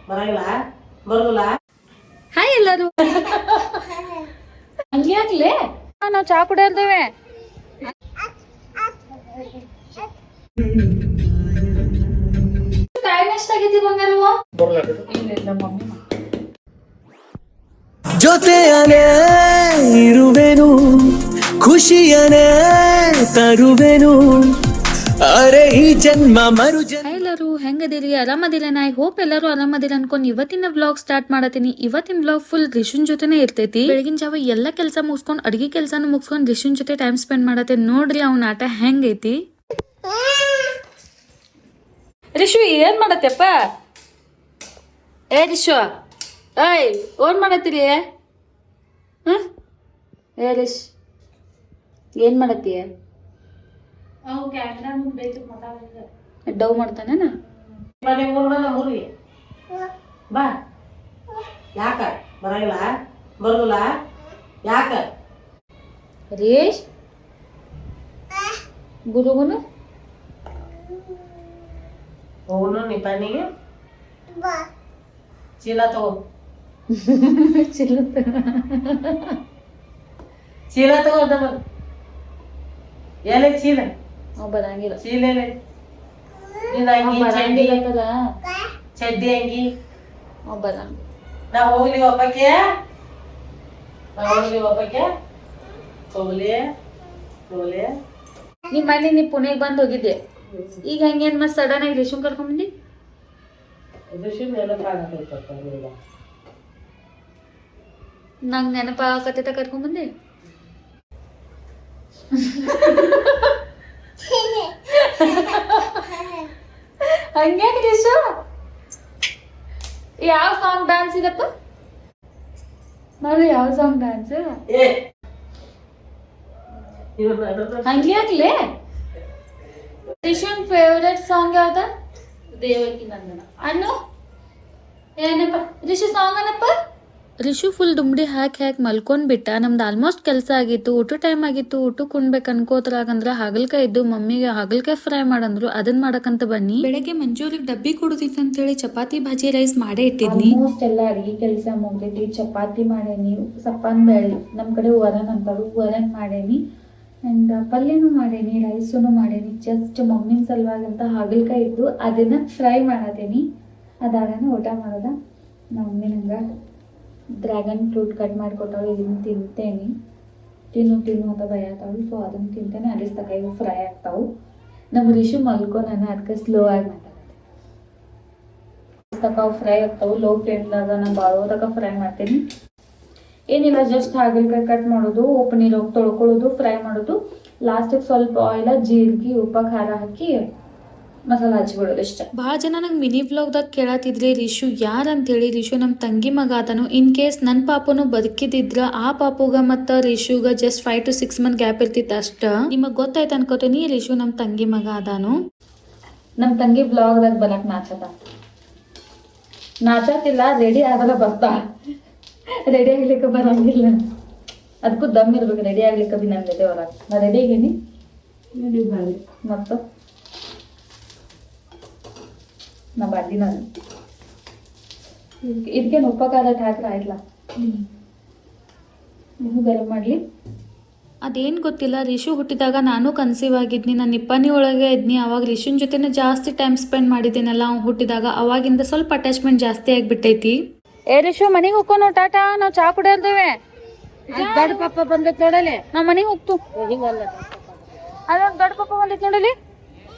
ಬರಂಗಿಲ್ಲ ಬರುದಿಲ್ಲ. ಹಾಯ್ ಎಲ್ಲರೂ. ಹಂಗೆ ಆಗ್ಲಿ ನಾವು ಚಾ ಕುಡಿಯಲ್ದೇವೆ. ಟೈಮ್ ಎಷ್ಟಾಗೈತಿ ಬಂಗಾರವ? ಇಲ್ಲ ಮಮ್ಮಿ ಜೊತೆಯನೇ ಇರುವೆನು, ಖುಷಿಯನೇ ತರುವೆನು, ಅರೆ ಈ ಜನ್ಮ ಮರು ಜನ್ಮ. ಎಲ್ಲರೂ ಹೆಂಗದಿರಿ? ಆರಾಮದಿಲ್ಲ? ನಾ ಹೋಪ್ ಎಲ್ಲರೂ ಆರಾಮದಿಲ್ಲ ಅನ್ಕೊಂಡ್ ಇವತ್ತಿನ ವ್ಲಾಗ್ ಸ್ಟಾರ್ಟ್ ಮಾಡತೀನಿ. ಇವತ್ತಿನ ವ್ಲಾಗ್ ಫುಲ್ ರಿಷುನ್ ಜೊತೆನೆ ಇರ್ತೈತಿ. ಬೆಳಗಿನ ಜಾವ ಎಲ್ಲಾ ಕೆಲಸ ಮುಗಿಸ್ಕೊಂಡ್ ಅಡ್ಗಿ ಕೆಲಸನ ಮುಗಿಸ್ಕೊಂಡ್ ರಿಷುನ್ ಜೊತೆ ಟೈಮ್ ಸ್ಪೆಂಡ್ ಮಾಡತ್ತೆ. ನೋಡ್ರಿ ಅವ್ನ ಆಟ ಹೆಂಗೈತಿ. ರಿಷು ಏನ್ ಮಾಡತ್ತಪ್ಪ? ಏ ರಿಷು, ಏಯ್ ಏನ್ ಮಾಡತ್ತೀರಿ? ಏ ರಿಶ್ ಏನ್ ಮಾಡತ್ತೀಯ? ಡವ್ ಮಾಡ್ತಾನೇನ? ಬಾ. ಯಾಕ ಬರಂಗಿಲ್ಲ ಬರುದಿಲ್ಲ? ಯಾಕ ಹರೀಶ್ ಗುರುಗುನು ಹೋಗುನು ನಿಪಾನಿಗೆ ಚೀಲ ತಗೋ. ಚೀಲ ತಗೋ. ಎಲೆ ಚೀಲ ಬರಂಗಿಲ್ಲ. ಚೀಲ ಎಲೆ ಚಡ್ಡಿ ಅಂಗಿ ಬರಂಗ. ನಾವ್ ಹೋಗ್ಲಿ ಒಬ್ಬಕ್ಕೆ ಹೋಗ್ಲಿ ಹೋಗ್ಲಿ. ನಿಮ್ ಮನೆ ನೀ ಪುಣೆಗೆ ಬಂದ್ ಹೋಗಿದ್ದೆ, ಈಗ ಹಂಗೇನ್ ಮತ್ ಸಡನ್ ಆಗಿ ರೇಷನ್ ಕರ್ಕೊಂಡ್ ಬಂದಿ? ನಂಗ್ ನೆನಪಾಗತ್ತ ಕರ್ಕೊಂಡ್ ಬಂದೆ. ಹಂಗ್ಯಾಕ ರೇಷು? ಯಾವ ಸಾಂಗ್ ಡಾನ್ಸ್ ಇದಪ್ಪ? ನೋಡಿ ಯಾವ ಸಾಂಗ್ ಡಾನ್ಸ್? ಹಂಗ್ಯಾಕ್ಲೆ? ರಿಷನ್ ಫೇವ್ರೆಟ್ ಸಾಂಗ್ ಯಾವ್ದ? ದೇವಕಿ ನಂದನ. ಅನ್ನು ಏನಪ್ಪ ರಿಷು ಸಾಂಗ್ ಏನಪ್ಪ? ರಿಷು ಫುಲ್ ದುಮ್ಡಿ ಹಾಕಿ ಮಲ್ಕೊಂಡ್ ಬಿಟ್ಟ. ನಮ್ದು ಆಲ್ಮೋಸ್ಟ್ ಕೆಲಸ ಆಗಿತ್ತು. ಊಟ ಟೈಮ್ ಆಗಿತ್ತು. ಊಟಕ್ಕೆ ಉಣ್ಬೇಕು ಅನ್ಕೋದ್ರಾಗಂದ್ರ ಹಾಗಲ್ಕಾಯಿ ಇದ್ದು ಮಮ್ಮಿಗೆ ಹಾಗಲ್ಕಾಯಿ ಫ್ರೈ ಮಾಡಂದ್ರು. ಅದನ್ನ ಮಾಡಕಂತ ಬನ್ನಿ. ಬೆಳಗ್ಗೆ ಮಂಜೂರಿಗೆ ಡಬ್ಬಿ ಕೊಡುದಿತ್ತು ಅಂತೇಳಿ ಚಪಾತಿ ಭಾಜಿ ರೈಸ್ ಮಾಡೇ ಇಟ್ಟಿದ್ನಿ. ಆಲ್ಮೋಸ್ಟ್ ಎಲ್ಲ ಅಡಿಗೆ ಕೆಲಸ ಮುಗ್ದೈತಿ. ಚಪಾತಿ ಮಾಡೇನಿ, ಸಪ್ಪನ್ ಬೇಳೆ ನಮ್ ಕಡೆ ವರನ್ ಅಂತಾರು, ವರನ್ ಮಾಡೇನಿ. ಅಂಡ್ ಪಲ್ಯನೂ ಮಾಡೇನಿ, ರೈಸೂನು ಮಾಡೇನಿ. ಜಸ್ಟ್ ಮಮ್ಮಿನ ಸಲುವಾಗಿ ಅಂತ ಹಾಗಲ್ಕಾಯಿ ಇದ್ದು ಅದನ್ನ ಫ್ರೈ ಮಾಡತೇನಿ. ಅದಾಗನ ಊಟ ಮಾಡೋದ. ನಮ್ಮ ಮಮ್ಮಿ ನಂಗೆ ಡ್ರ್ಯಾಗನ್ ಫ್ರೂಟ್ ಕಟ್ ಮಾಡಿಕೊಟ್ಟವಳು, ಇದನ್ನ ತಿಂತೇನಿ. ತಿನ್ನು ಅಂತ ಭಯತಾಳು. ಸೊ ಅದನ್ನ ತಿಂತೇನೆ. ಅಲ್ಲಿ ತಕ ಇವು ಫ್ರೈ ಆಗ್ತಾವು. ನಮ್ಮ ರಿಷು ಮಲ್ಕೊ ನಾನು ಅದಕ್ಕೆ ಸ್ಲೋ ಆಗಿ ಮಾತಾಡತ್ತೆ. ತಕ ಅವು ಫ್ರೈ ಆಗ್ತಾವು. ಲೋ ಫ್ಲೇಮ್ದಾಗ ನಾನು ಬಾಳೋ ತಕ ಫ್ರೈ ಮಾಡ್ತೀನಿ. ಏನಿಲ್ಲ, ಜಸ್ಟ್ ಹಾಗಲ್ಕಾಯಿ ಕಟ್ ಮಾಡೋದು, ಉಪ್ಪು ನೀರು ಹೋಗಿ ತೊಳ್ಕೊಳ್ಳೋದು, ಫ್ರೈ ಮಾಡೋದು. ಲಾಸ್ಟಿಗೆ ಸ್ವಲ್ಪ ಆಯಿಲ್, ಜೀರಿಗೆ, ಉಪ್ಪ, ಖಾರ ಹಾಕಿ ಮಸಾಲ ಹಚ್ಬಿಡೋದು ಇಷ್ಟ. ಭಾಳ ಜನ ನಂಗೆ ಮಿನಿ ವ್ಲಾಗ್ದಾಗ ಕೇಳತ್ತಿದ್ರಿ ರಿಷು ಯಾರಂತ ಹೇಳಿ. ರಿಷು ನಮ್ಮ ತಂಗಿ ಮಗ ಆತನು. ಇನ್ ಕೇಸ್ ನನ್ನ ಪಾಪನು ಬದುಕಿದಿದ್ರ ಆ ಪಾಪುಗ ಮತ್ತ ರಿಷುಗ ಜಸ್ಟ್ 5 to 6 month ಗ್ಯಾಪ್ ಇರ್ತಿತ್ತು ಅಷ್ಟ. ನಿಮಗ್ ಗೊತ್ತಾಯ್ತು ಅನ್ಕೋತೀನಿ. ರಿಷು ನಮ್ಮ ತಂಗಿ ಮಗ ಆದಾನು. ನಮ್ಮ ತಂಗಿ ವ್ಲಾಗ್ದಾಗ ಬರಕ್ ನಾಚತಿಲ್ಲ. ರೆಡಿ ಆಗಲ್ಲ ಬರ್ತಾ. ರೆಡಿ ಆಗ್ಲಿಕ್ಕೆ ಬರಂಗಿಲ್ಲ. ಅದಕ್ಕೂ ದಮ್ ಇರ್ಬೇಕು. ರೆಡಿ ಆಗ್ಲಿಕ್ಕೆ ಬಿ ನನ್ನ ಜೊತೆ ಹೊರಗೆ. ನಾ ರೆಡಿ ಆಗೀನಿ ಮತ್ತು ನಾ ಬಾಡಿ ನಾನು ಇದಕ್ಕೇನು ಉಪ್ಪ ಖಾರ ಹಾಕ್ರೆ ಆಯ್ತಲ್ಲ. ಇನ್ನು ಗರಂ ಮಾಡ್ಲಿ. ಅದೇನ್ ಗೊತ್ತಿಲ್ಲ, ರಿಷು ಹುಟ್ಟಿದಾಗ ನಾನು ಕನ್ಸೀವ್ ಆಗಿದ್ನಿ. ನಾನು ನಿಪ್ಪಾನಿ ಒಳಗೆ ಇದ್ನಿ. ಅವಾಗ ರಿಷುನ್ ಜೊತೆನೆ ಜಾಸ್ತಿ ಟೈಮ್ ಸ್ಪೆಂಡ್ ಮಾಡಿದ್ದೇನಲ್ಲ. ಅವ್ನು ಹುಟ್ಟಿದಾಗ ಅವಾಗಿಂದ ಸ್ವಲ್ಪ ಅಟ್ಯಾಚ್ಮೆಂಟ್ ಜಾಸ್ತಿ ಆಗ್ಬಿಟ್ಟೈತಿ. ಏ ರಿಷು ಮನೆಗೆ ಹೋಗೋಣ, ಟಾಟಾ. ನಾವು ಚಾ ಕುಡಿಯಲ್ದೇವೆ. ದೊಡ್ಡ ಪಪ್ಪ ಬಂದೈತ್ ನೋಡಲಿ. ನಾವ್ ಮನೆಗೆ ಹೋಗ್ತು. ಅಲ್ಲೊಂದು ದೊಡ್ಡ ಪಪ್ಪ ಬಂದೈತ್ ನೋಡಲಿ.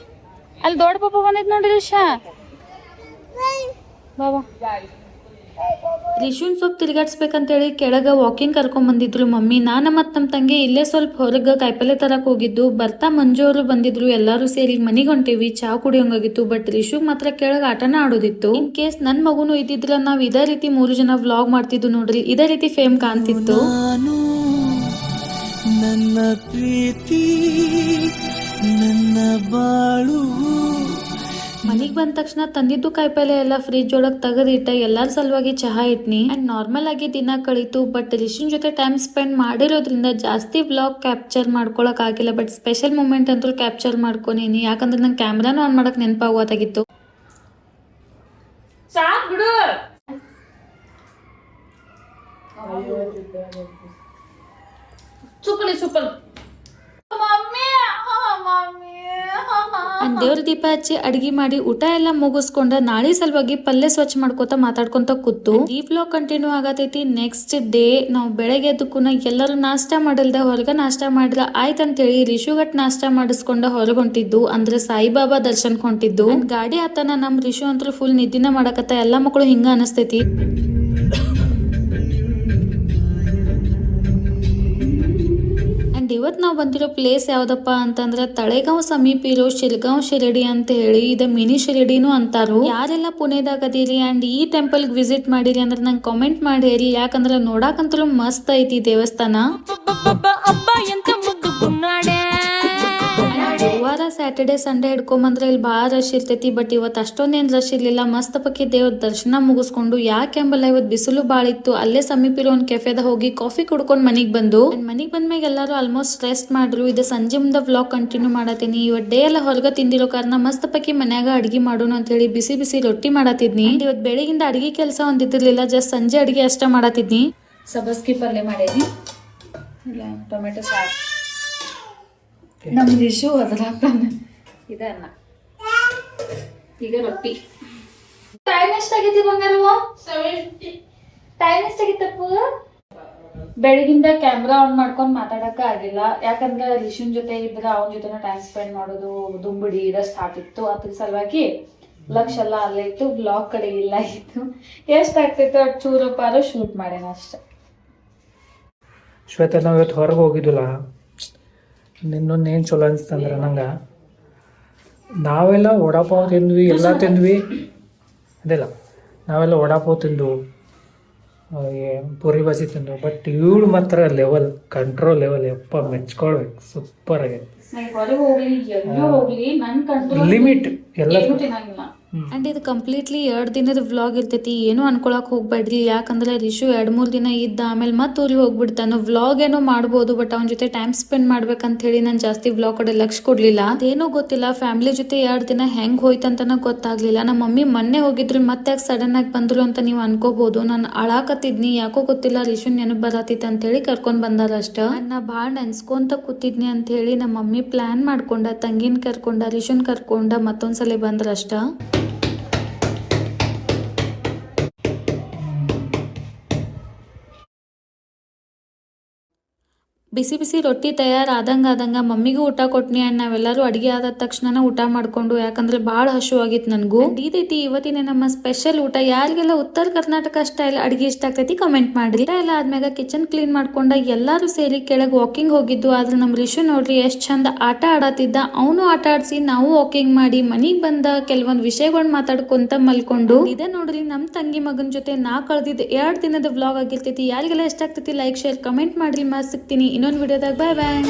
ಅಲ್ಲಿ ದೊಡ್ಡ ಪಪ್ಪ ಬಂದೈತ್ ನೋಡಿ ರಿಷಾ. ಬಾಬಾ ರಿಷುನ್ ಸ್ವಲ್ಪ ತಿರ್ಗಾಡ್ಸ್ಬೇಕಂತೇಳಿ ಕೆಳಗ ವಾಕಿಂಗ್ ಕರ್ಕೊಂಡ್ ಬಂದಿದ್ರು ಮಮ್ಮಿ. ನಾನು ಮತ್ತು ನಮ್ಮ ತಂಗಿ ಇಲ್ಲೇ ಸ್ವಲ್ಪ ಹೊರಗೆ ಕಾಯಿಪಲ್ಲೆ ತರಕ್ ಹೋಗಿದ್ದು. ಬರ್ತಾ ಮಂಜು ಅವರು ಬಂದಿದ್ರು. ಎಲ್ಲಾರು ಸೇರಿ ಮನಿಗೆ ಹೊಂಟೇವಿ. ಚಾ ಕುಡಿಯೋಂಗಾಗಿತ್ತು. ಬಟ್ ರಿಷುಗ್ ಮಾತ್ರ ಕೆಳಗೆ ಆಟನ ಆಡೋದಿತ್ತು. ಇನ್ ಕೇಸ್ ನನ್ ಮಗುನು ಇದ್ದಿದ್ರ ನಾವ್ ಇದೇ ರೀತಿ 3 ಜನ ವ್ಲಾಗ್ ಮಾಡ್ತಿದ್ದು ನೋಡ್ರಿ. ಇದೇ ರೀತಿ ಫೇಮ್ ಕಾಣ್ತಿತ್ತು. ನನ್ನ ಪ್ರೀತಿ ನನ್ನ ಬಾಳು. ಮನಿಗ್ ಬಂದ ತಕ್ಷಣ ತಂದಿದ್ದು ಕಾಯಿಪಲ್ಲೆ ಎಲ್ಲ ಫ್ರಿಜ್ ಒಳಗ್ ತೆಗೆದಿಟ್ಟ. ಎಲ್ಲಾರ ಸಲುವಾಗಿ ಚಹಾ ಇಟ್ನಿ. ಅಂಡ್ ನಾರ್ಮಲ್ ಆಗಿ ದಿನ ಕಳೀತು. ಬಟ್ ರಿಷುನ್ ಜೊತೆ ಟೈಮ್ ಸ್ಪೆಂಡ್ ಮಾಡಿರೋದ್ರಿಂದ ಜಾಸ್ತಿ ವ್ಲಾಗ್ ಕ್ಯಾಪ್ಚರ್ ಮಾಡ್ಕೊಳಕ್ ಆಗಿಲ್ಲ. ಬಟ್ ಸ್ಪೆಷಲ್ ಮೂಮೆಂಟ್ ಅಂತೂ ಕ್ಯಾಪ್ಚರ್ ಮಾಡ್ಕೊನೇನಿ. ಯಾಕಂದ್ರೆ ನಂಗೆ ಕ್ಯಾಮ್ರಾನು ಆನ್ ಮಾಡಕ್ ನೆನಪಾಗೋತಾಗಿತ್ತು. ಸಾಕ್ ಬಿಡು. ಚುಪ್ಪಲಿ ದೇವ್ರ ದೀಪ ಹಚ್ಚಿ ಅಡ್ಗಿ ಮಾಡಿ ಊಟ ಎಲ್ಲ ಮುಗಿಸ್ಕೊಂಡ ನಾಳೆ ಸಲುವಾಗಿ ಪಲ್ಯ ಸ್ವಚ್ಛ ಮಾಡ್ಕೋತ ಮಾತಾಡ್ಕೊಂತ ಕೂತು ಈ ವ್ಲಾಗ್ ಕಂಟಿನ್ಯೂ ಆಗತೈತಿ. ನೆಕ್ಸ್ಟ್ ಡೇ ನಾವು ಬೆಳಗ್ಗೆ ಎದ್ದಕ್ಕೂನ ಎಲ್ಲರೂ ನಾಷ್ಟ ಮಾಡಿಲ್ದ ಹೊರಗ ನಾಷ್ಟ ಮಾಡಿದ್ರ ಆಯ್ತಂತೇಳಿ ರಿಷುಗಟ್ ನಾಷ್ಟ ಮಾಡಿಸ್ಕೊಂಡ ಹೊರಗೆ ಹೊಂಟಿದ್ದು ಅಂದ್ರೆ ಸಾಯಿಬಾಬಾ ದರ್ಶನ್ ಹೊಂಟಿದ್ದು. ಗಾಡಿ ಆತನ ನಮ್ ರಿಷು ಅಂತೂ ಫುಲ್ ನಿದ್ದಿನ ಮಾಡಕತ್ತ. ಎಲ್ಲಾ ಮಕ್ಕಳು ಹಿಂಗ ಅನಸ್ತೈತಿ. ಇವತ್ತು ನಾವು ಬಂದಿರೋ ಪ್ಲೇಸ್ ಯಾವ್ದಪ್ಪ ಅಂತಂದ್ರೆ ತಳೆಗಾಂವ್ ಸಮೀಪ ಇರೋ ಶಿಲ್ಗಾಂವ್ ಶಿರಡಿ ಅಂತ ಹೇಳಿ ಇದು ಮಿನಿ ಶಿರಡಿನೂ ಅಂತಾರು. ಯಾರೆಲ್ಲ ಪುಣೆದಾಗ ಅದೀರಿ ಅಂಡ್ ಈ ಟೆಂಪಲ್ ವಿಸಿಟ್ ಮಾಡಿರಿ ಅಂದ್ರೆ ನಂಗೆ ಕಾಮೆಂಟ್ ಮಾಡಿ ಹೇಳಿ. ಯಾಕಂದ್ರೆ ನೋಡಾಕಂತಲೂ ಮಸ್ತ್ ಐತಿ ದೇವಸ್ಥಾನ. ಗುರುವಾರ ಸ್ಯಾಟರ್ಡೆ ಸಂಡೇ ಹಿಡ್ಕೊಂಬಂದ್ರೆ ಇಲ್ಲಿ ಭಾಳ ರಶ್ ಇರ್ತೈತಿ. ಬಟ್ ಇವತ್ತು ಅಷ್ಟೊಂದೇನು ರಶ್ ಇರ್ಲಿಲ್ಲ. ಮಸ್ತ್ ಪಕ್ಕಿ ದೇವ್ರ ದರ್ಶನ ಮುಗಿಸ್ಕೊಂಡು ಯಾಕೆಂಬಲ್ಲ ಇವತ್ತು ಬಿಸಿಲು ಭಾಳ ಇತ್ತು. ಅಲ್ಲೇ ಸಮೀಪ ಇರೋ ಒಂದು ಕೆಫೆದ ಹೋಗಿ ಕಾಫಿ ಕುಡ್ಕೊಂಡು ಮನೆಗೆ ಬಂದ್ಮ್ಯಾಗ ಎಲ್ಲರೂ ಆಲ್ಮೋಸ್ಟ್ ರೆಸ್ಟ್ ಮಾಡ್ರು. ಇದು ಸಂಜೆ ಮುಂದೆ ವ್ಲಾಗ್ ಕಂಟಿನ್ಯೂ ಮಾಡತ್ತೀನಿ. ಇವತ್ತು ಡೇ ಎಲ್ಲ ಹೊರಗೆ ತಿಂದಿರೋ ಕಾರಣ ಮಸ್ತ್ ಪಕ್ಕಿ ಮನ್ಯಾಗ ಅಡ್ಗೆ ಮಾಡೋಣ ಅಂತ ಹೇಳಿ ಬಿಸಿ ಬಿಸಿ ರೊಟ್ಟಿ ಮಾಡತ್ತಿದ್ನಿ. ಇವತ್ತು ಬೆಳಗಿಂದ ಅಡಿಗೆ ಕೆಲಸ ಒಂದಿದ್ದಿರ್ಲಿಲ್ಲ. ಜಸ್ಟ್ ಸಂಜೆ ಅಡಿಗೆ ಅಷ್ಟ ಮಾಡತ್ತಿದ್ನಿ. ಸಬಸ್ಗಿ ಪಲ್ಯ ಮಾಡೇನಿ, ಇಲ್ಲ ಟೊಮೆಟೊ ಸಾರು. ನಮ್ ರಿಷು ಅದ್ರಾಗ್ತಾನೆ ಇದನ್ನ. ಈಗ ರೊಟ್ಟಿ. ಟೈಮ್ ಎಷ್ಟಾಗೈತಿ ಬಂಗಾರವ? ಟೈಮ್ ಎಷ್ಟಾಗಿತ್ತಪ್ಪು? ಬೆಳಗಿಂದ ಕ್ಯಾಮ್ರಾ ಆನ್ ಮಾಡ್ಕೊಂಡು ಮಾತಾಡಕ ಆಗಿಲ್ಲ. ಯಾಕಂದ್ರೆ ರಿಷುನ್ ಜೊತೆ ಇದ್ರೆ ಅವನ ಜೊತೆನ ಟೈಮ್ ಸ್ಪೆಂಡ್ ಮಾಡೋದು ದುಂಬಿಡಿ ಇದ ಸ್ಟಾರ್ಟ್ ಇತ್ತು. ಅದ್ರ ಸಲುವಾಗಿ ಲಕ್ಷ ಎಲ್ಲ ಅಲ್ಲೇ ಇತ್ತು. ಬ್ಲಾಗ್ ಕಡೆ ಇಲ್ಲ ಇತ್ತು. ಎಷ್ಟಾಗ್ತಿತ್ತು ಅಷ್ಟು ಚೂರಪ್ಪಾರು ಶೂಟ್ ಮಾಡೇನ ಅಷ್ಟೆ. ಶ್ವೇತ, ನಾವು ಇವತ್ತು ಹೊರಗೆ ಹೋಗಿದ್ದಿಲ್ಲ. ನಿನ್ನೊಂದು ಏನು ಚಲೋ ಅನಿಸ್ತಂದ್ರೆ ನಂಗೆ, ನಾವೆಲ್ಲ ವಡಾಪಾವ್ ತಿಂದ್ವಿ, ಎಲ್ಲ ತಿಂದ್ವಿ. ಅದಿಲ್ಲ, ನಾವೆಲ್ಲ ವಡಾಪಾವ್ ತಿಂದು ಪೂರಿ ಬಜಿ ತಿಂದು. ಬಟ್ ಇವಳು ಮಾತ್ರ ಲೆವೆಲ್, ಕಂಟ್ರೋಲ್ ಲೆವೆಲ್, ಯಪ್ಪ ಮೆಚ್ಕೊಳ್ಬೇಕು. ಸೂಪರ್ ಆಗೈತೆ. ಹೊರಗೆ ಹೋಗ್ಲಿ ಎಲ್ಲೋ ಹೋಗ್ಲಿ ನನ್ನ ಕಂಟ್ರೋಲ್ ಲಿಮಿಟ್ ಎಲ್ಲ ತಿನ್ನಂಗಿಲ್ಲ. ಅಂಡ್ ಇದು ಕಂಪ್ಲೀಟ್ಲಿ 2 ದಿನದ ವ್ಲಾಗ್ ಇರ್ತೈತಿ. ಏನು ಅನ್ಕೊಳಕ್ ಹೋಗ್ಬೇಡ್ರಿ. ಯಾಕಂದ್ರೆ ರಿಷು 2-3 ದಿನ ಇದ್ದ ಆಮೇಲೆ ಮತ್ತೆ ಊರಿಗೆ ಹೋಗ್ಬಿಡ್ತಾನು. ವ್ಲಾಗ್ ಏನೋ ಮಾಡ್ಬೋದು, ಬಟ್ ಅವನ ಜೊತೆ ಟೈಮ್ ಸ್ಪೆಂಡ್ ಮಾಡ್ಬೇಕಂತ ಹೇಳಿ ನಾನು ಜಾಸ್ತಿ ವ್ಲಾಗ್ ಕಡೆ ಲಕ್ಷ ಕೊಡ್ಲಿಲ್ಲ. ಅದೇನೋ ಗೊತ್ತಿಲ್ಲ, ಫ್ಯಾಮಿಲಿ ಜೊತೆ 2 ದಿನ ಹೆಂಗ್ ಹೋಯ್ತಂತನ ಗೊತ್ತಾಗ್ಲಿಲ್ಲ. ನಮ್ಮ ಮಮ್ಮಿ ಮೊನ್ನೆ ಹೋಗಿದ್ರು, ಮತ್ತೆ ಯಾಕೆ ಸಡನ್ ಆಗಿ ಬಂದ್ರು ಅಂತ ನೀವು ಅನ್ಕೋಬಹುದು. ನಾನು ಅಳಾಕತ್ತಿದ್ನಿ, ಯಾಕೋ ಗೊತ್ತಿಲ್ಲ ರಿಷುನ್ ನೆನಪು ಬರತ್ತಿತ್ತು ಅಂತ ಹೇಳಿ ಕರ್ಕೊಂಡ್ ಬಂದಾರ ಅಷ್ಟ. ನಾ ಭಾಳ ನೆನ್ಸ್ಕೊಂತ ಕೂತಿದ್ನಿ ಅಂತ ಹೇಳಿ ನಮ್ಮ ಮಮ್ಮಿ ಪ್ಲಾನ್ ಮಾಡ್ಕೊಂಡ ತಂಗಿನ ಕರ್ಕೊಂಡ ರಿಷುನ್ ಕರ್ಕೊಂಡ ಮತ್ತೊಂದ್ಸಲ ಬಂದ್ರ ಅಷ್ಟ. ಬಿಸಿ ಬಿಸಿ ರೊಟ್ಟಿ ತಯಾರಾದಂಗ ಮಮ್ಮಿಗೂ ಊಟ ಕೊಟ್ನಿ. ಅಂಡ್ ನಾವೆಲ್ಲರೂ ಅಡಿಗೆ ಆದ ತಕ್ಷಣ ಊಟ ಮಾಡ್ಕೊಂಡು, ಯಾಕಂದ್ರೆ ಭಾಳ ಹಶು ಆಗಿತ್ತು ನನಗೂ. ಇದೈತಿ ಇವತ್ತಿನ ನಮ್ಮ ಸ್ಪೆಷಲ್ ಊಟ. ಯಾರಿಗೆಲ್ಲ ಉತ್ತರ ಕರ್ನಾಟಕ ಸ್ಟೈಲ್ ಅಡಿಗೆ ಇಷ್ಟ ಆಗ್ತೈತಿ ಕಮೆಂಟ್ ಮಾಡ್ರಿ. ಎಲ್ಲ ಆದ್ಮ್ಯಾಗ ಕಿಚನ್ ಕ್ಲೀನ್ ಮಾಡ್ಕೊಂಡ ಎಲ್ಲಾರು ಸೇರಿ ಕೆಳಗೆ ವಾಕಿಂಗ್ ಹೋಗಿದ್ದು. ಆದ್ರೆ ನಮ್ ರಿಷು ನೋಡ್ರಿ ಎಷ್ಟ್ ಚಂದ ಆಟ ಆಡತ್ತಿದ್ದ. ಅವನು ಆಟ ಆಡ್ಸಿ ನಾವು ವಾಕಿಂಗ್ ಮಾಡಿ ಮನಿಗ್ ಬಂದ ಕೆಲವೊಂದ್ ವಿಷಯಗಳನ್ನ ಮಾತಾಡ್ಕೊಂತ ಮಲ್ಕೊಂಡು. ಇದೇ ನೋಡ್ರಿ ನಮ್ ತಂಗಿ ಮಗನ್ ಜೊತೆ ನಾ ಕಳೆದಿದ್ದ 2 ದಿನದ ವ್ಲಾಗ್ ಆಗಿರ್ತೈತಿ. ಯಾರಿಗೆಲ್ಲ ಇಷ್ಟ ಆಗ್ತೈತಿ ಲೈಕ್ ಶೇರ್ ಕಮೆಂಟ್ ಮಾಡ್ರಿ. ಸಿಗ್ತೀನಿ ಇನ್ನೊಂದು ವಿಡಿಯೋದಾಗ. ಬಾಯ್ ಬಾಯ್.